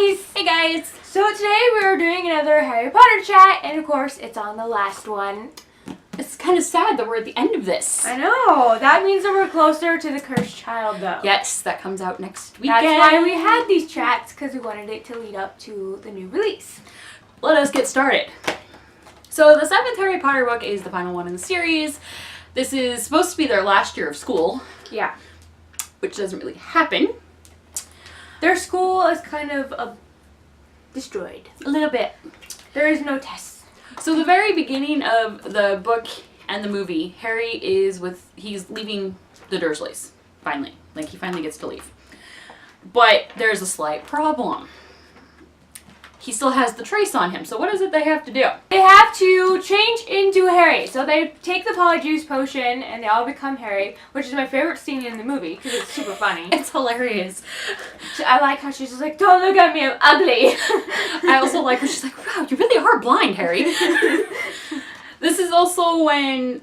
guys! Hey guys! So today we're doing another Harry Potter chat, and of course it's on the last one. It's kind of sad that we're at the end of this. I know! That means that we're closer to the Cursed Child though. Yes, that comes out next weekend. That's why we had these chats, because we wanted it to lead up to the new release. Let us get started. So the 7th Harry Potter book is the final one in the series. This is supposed to be their last year of school. Yeah. Which doesn't really happen. Their school is kind of destroyed. A little bit. There is no tests. So the very beginning of the book and the movie, Harry he's leaving the Dursleys, finally. Like, he finally gets to leave. But there's a slight problem. He still has the trace on him, so what is it they have to do? They have to change into Harry. So they take the Polyjuice potion and they all become Harry, which is my favorite scene in the movie because it's super funny. It's hilarious. I like how she's just like, don't look at me, I'm ugly. I also like when she's like, wow, you really are blind, Harry. This is also when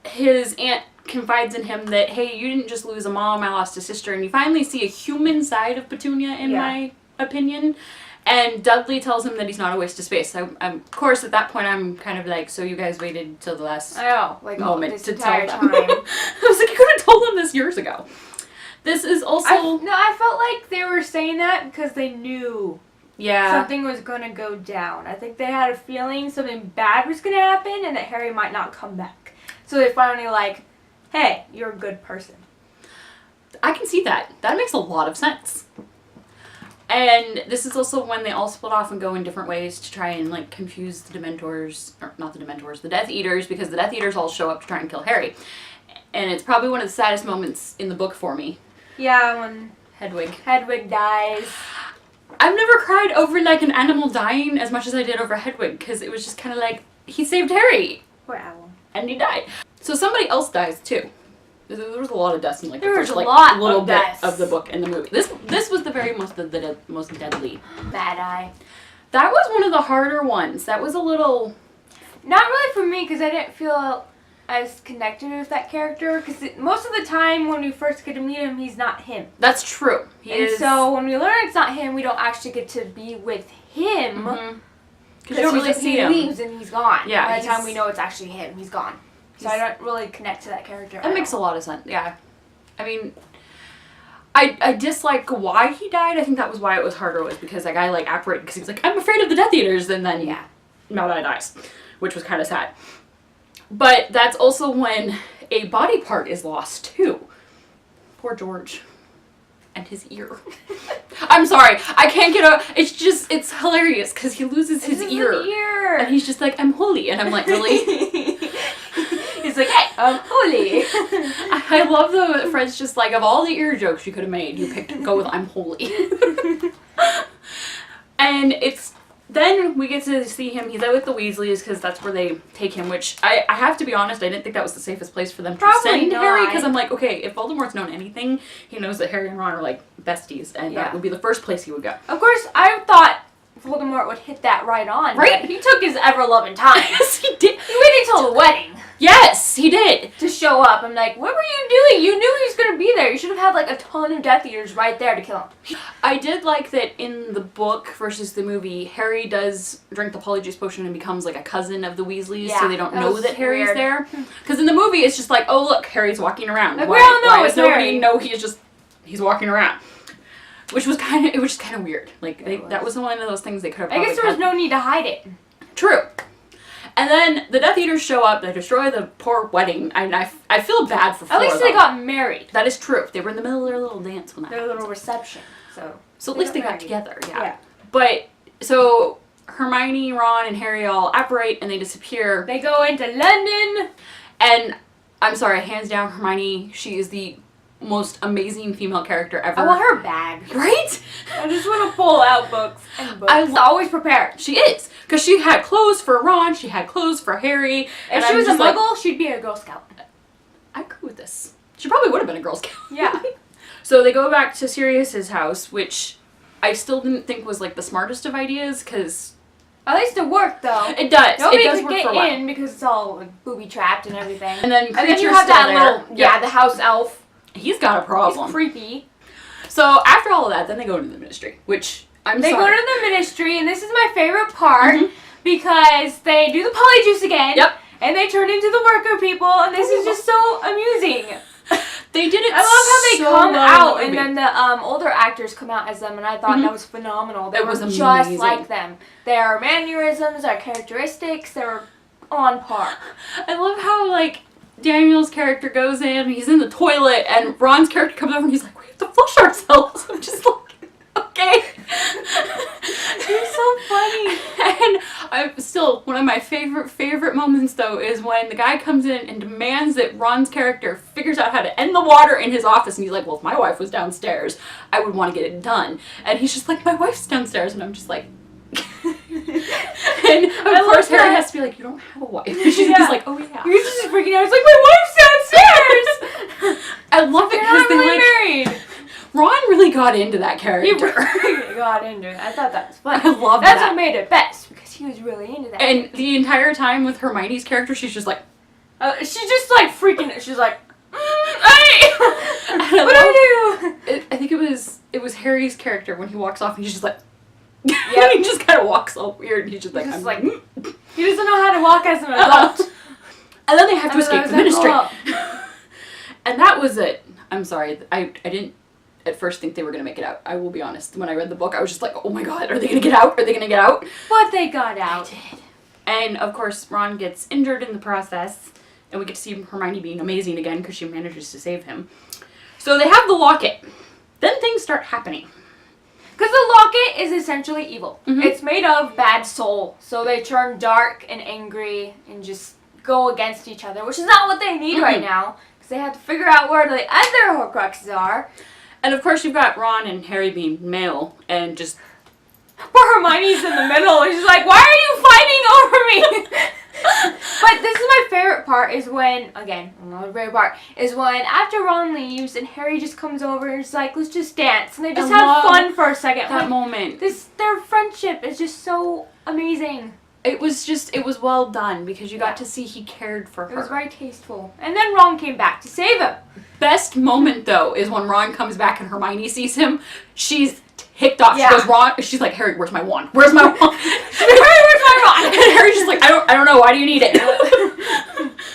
his aunt confides in him that, hey, you didn't just lose a mom, I lost a sister, and you finally see a human side of Petunia, in my opinion. And Dudley tells him that he's not a waste of space. Of course, at that point, I'm kind of like, so you guys waited till the last moment to tell them. I was like, you could have told them this years ago. This is also... I felt like they were saying that because they knew something was going to go down. I think they had a feeling something bad was going to happen and that Harry might not come back. So they finally like, hey, you're a good person. I can see that. That makes a lot of sense. And this is also when they all split off and go in different ways to try and, like, confuse the Dementors, or not the Dementors, the Death Eaters, because the Death Eaters all show up to try and kill Harry. And it's probably one of the saddest moments in the book for me. Yeah, when Hedwig dies. I've never cried over, like, an animal dying as much as I did over Hedwig, because it was just kind of like, he saved Harry. Poor owl. And he died. So somebody else dies, too. There was a lot of deaths in, like, the first, like, little bit of the book and the movie. This was the most deadly. Bad Eye. That was one of the harder ones. That was a little... Not really for me, because I didn't feel as connected with that character. Because most of the time, when we first get to meet him, he's not him. That's true. So when we learn it's not him, we don't actually get to be with him. Because you don't really see him. He leaves and he's gone. Yeah. By the time we know it's actually him, he's gone. So I don't really connect to that character. That makes a lot of sense, yeah. I mean, I dislike why he died. I think that was why it was harder, was because that guy, like, apparated, because he was like, I'm afraid of the Death Eaters, and then Mad-Eye dies, which was kind of sad. But that's also when a body part is lost, too. Poor George. And his ear. I'm sorry, I can't get out. It's hilarious, because he loses his ear. And he's just like, I'm holy. And I'm like, really? He's like, hey, I'm holy. I love that Fred's just like, of all the ear jokes you could have made, you picked go with I'm holy. And then we get to see him, he's out with the Weasleys, because that's where they take him, which I have to be honest, I didn't think that was the safest place for them to send Harry, because I'm like, okay, if Voldemort's known anything, he knows that Harry and Ron are, like, besties, and that would be the first place he would go. Of course, I thought Voldemort would hit that right on. Right? He took his ever-loving time. Yes, he did. He waited till the wedding. Yes, he did. To show up. I'm like, what were you doing? You knew he was going to be there. You should have had, like, a ton of Death Eaters right there to kill him. I did like that in the book versus the movie, Harry does drink the Polyjuice potion and becomes, like, a cousin of the Weasleys, so they don't know that Harry's there. Because in the movie, it's just like, oh, look, Harry's walking around. Like, we all know why does nobody know he's walking around? Which was kind of weird. Like, that was one of those things they could have I guess there was no need to hide it. True. And then the Death Eaters show up, they destroy the poor wedding, and I feel bad for Fleur. At least they got married. That is true. They were in the middle of their little dance when that happened. Their little reception. So at least they got together, yeah. But, so, Hermione, Ron, and Harry all apparate, and they disappear. They go into London. And, I'm sorry, hands down, Hermione, she is the most amazing female character ever. I want her bag. Right? I just want to pull out books and books. I'm always prepared. She is. Because she had clothes for Ron, she had clothes for Harry. If she was a Muggle, she'd be a Girl Scout. I agree with this. She probably would have been a Girl Scout. Yeah. So they go back to Sirius's house, which I still didn't think was, like, the smartest of ideas, because... At least it worked, though. It does. Nobody it does could work get for a while. in because it's all, like, booby-trapped and everything. And then you have that little, the house elf. He's got a problem. He's creepy. So after all of that, then they go into the ministry, which They go to the ministry, and this is my favorite part, because they do the polyjuice again. Yep. And they turn into the worker people, and this is just so amusing. They did it. I love how they come out, and then then the older actors come out as them, and I thought that was phenomenal. They were amazing. just like them. Their mannerisms, their characteristics, they were on par. I love how, like, Daniel's character goes in, he's in the toilet, and Ron's character comes over and he's like, we have to flush ourselves. I'm just like, okay. You're so funny. And I'm still, one of my favorite moments, though, is when the guy comes in and demands that Ron's character figures out how to end the water in his office, and he's like, well, if my wife was downstairs, I would want to get it done. And he's just like, my wife's downstairs, and I'm just like, and of course Harry has to be like, you don't have a wife. She's just like, oh yeah. You're just freaking out. It's like, my wife's downstairs. I love it because they're not really married. Ron really got into that character. He really got into it. I thought that was fun. I love that. That's what made it best, because he was really into that. And the entire time with Hermione's character, she's just like, she's just like freaking. She's like, hey, what do I do? I think it was Harry's character when he walks off and he's just like, yeah, he just kind of walks all weird. And he's just like, he doesn't know how to walk as an adult. And then they have to escape the ministry. And that was it. I'm sorry, I didn't at first think they were going to make it out. I will be honest. When I read the book, I was just like, oh my god, are they going to get out? Are they going to get out? But they got out. They did. And of course, Ron gets injured in the process. And we get to see Hermione being amazing again because she manages to save him. So they have the locket. Then things start happening. Because the locket is essentially evil. It's made of bad soul. So they turn dark and angry and just go against each other, which is not what they need right now. Because they have to figure out where the other Horcruxes are. And of course you've got Ron and Harry being male and just... Poor Hermione's in the middle and she's like, why are you fighting over me? But this is my favorite part is when, again, another favorite part, is when after Ron leaves and Harry just comes over and is like, let's just dance. And they just have fun for a second. That moment. Their friendship is just so amazing. It was well done because you got to see he cared for her. It was very tasteful. And then Ron came back to save him. Best moment, though, is when Ron comes back and Hermione sees him. She's ticked off. Yeah. She goes, Ron, she's like, Harry, where's my wand? Where's my wand? She's like, Harry, where's my wand? And Harry's just like, I don't know, why do you need it?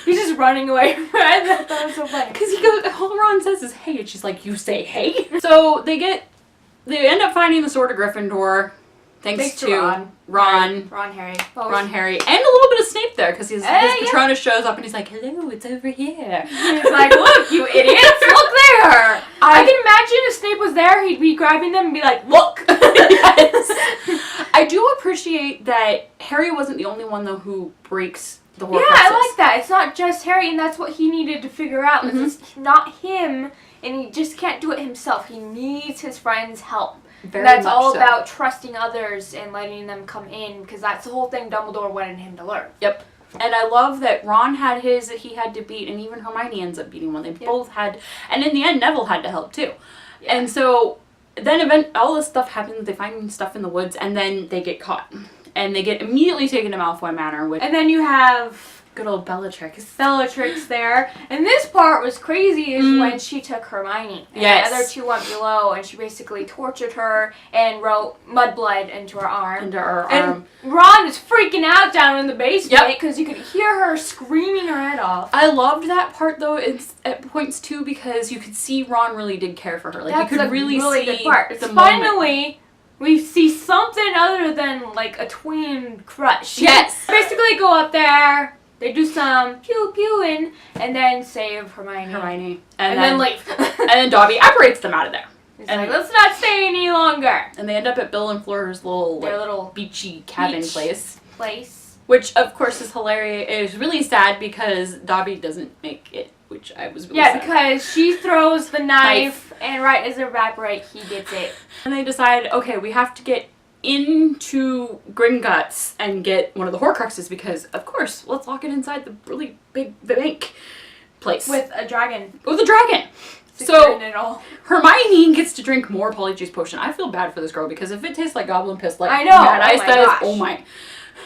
He's just running away from her. I thought that was so funny. Because he goes, all Ron says is, hey, and she's like, you say hey? So they end up finding the Sword of Gryffindor. Thanks to Ron, Harry, and a little bit of Snape there, because his Patronus shows up and he's like, hello, it's over here. He's like, look, you idiots, look there. I can imagine if Snape was there, he'd be grabbing them and be like, look. Yes. I do appreciate that Harry wasn't the only one, though, who breaks the Horcruxes. Yeah, I like that. It's not just Harry, and that's what he needed to figure out. It's not him, and he just can't do it himself. He needs his friends' help. That's all about trusting others and letting them come in, because that's the whole thing Dumbledore wanted him to learn. Yep. And I love that Ron had his that he had to beat, and even Hermione ends up beating one. They both had, and in the end, Neville had to help too. Yeah. And so then all this stuff happens. They find stuff in the woods, and then they get caught, and they get immediately taken to Malfoy Manor. And then you have good old Bellatrix. Bellatrix there. And this part was crazy is when she took Hermione. And the other two went below and she basically tortured her and wrote mudblood into her arm. And Ron was freaking out down in the basement because you could hear her screaming her head off. I loved that part though at points too because you could see Ron really did care for her. Like that's you could really see good part. the finally we see something other than like a tween crush. Yes. Basically go up there. They do some pew-pewing and then save Hermione. And then leave. And then Dobby apparates them out of there. He's like, let's not stay any longer. And they end up at Bill and Fleur's little beachy cabin place. Which, of course, is hilarious. It's really sad because Dobby doesn't make it, which I was really sad. Because she throws the knife and right as they evaporate, he gets it. And they decide, okay, we have to get into Gringotts and get one of the Horcruxes because, of course, let's lock it inside the really big bank place. With a dragon. So, Hermione gets to drink more Polyjuice Potion. I feel bad for this girl because if it tastes like goblin piss, like Mad Ice does, oh my.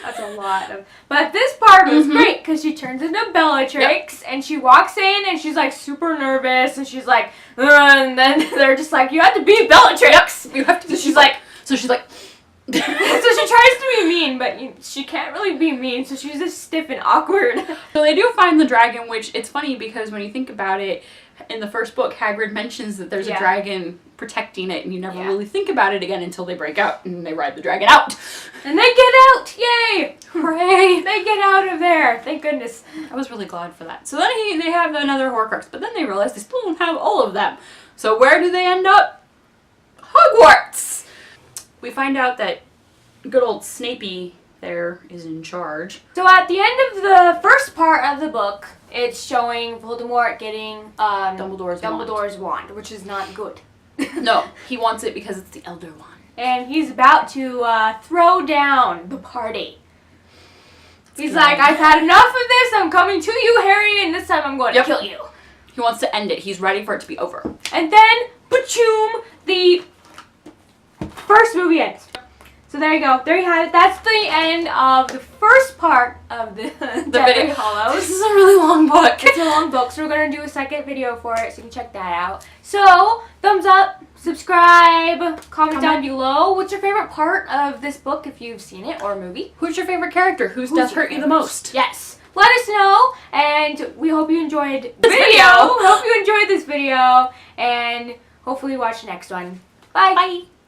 That's a lot of... But this part was great because she turns into Bellatrix and she walks in and she's like super nervous and she's like, and then they're just like, you have to be Bellatrix. You have to be. So she's like, So she's like... So she tries to be mean, but she can't really be mean, so she's just stiff and awkward. So they do find the dragon, which it's funny because when you think about it, in the first book, Hagrid mentions that there's a dragon protecting it, and you never really think about it again until they break out and they ride the dragon out. And they get out! Yay! Hooray! They get out of there! Thank goodness. I was really glad for that. So then they have another Horcrux, but then they realize they still don't have all of them. So where do they end up? Hogwarts! We find out that good old Snapey there is in charge. So at the end of the first part of the book, it's showing Voldemort getting Dumbledore's wand, which is not good. No, he wants it because it's the Elder Wand. And he's about to throw down the party. He's like, I've had enough of this, I'm coming to you, Harry, and this time I'm going to kill you. He wants to end it. He's ready for it to be over. And then, pachoom, the first movie ends. So there you go. There you have it. That's the end of the first part of the Deathly Hallows. This is a really long book. It's a long book, so we're going to do a second video for it, so you can check that out. So, thumbs up, subscribe, comment down below. What's your favorite part of this book if you've seen it, or movie? Who's your favorite character? Whose does hurt you the most? Yes. Let us know, and we hope you enjoyed this video. Hope you enjoyed this video, and hopefully watch the next one. Bye. Bye.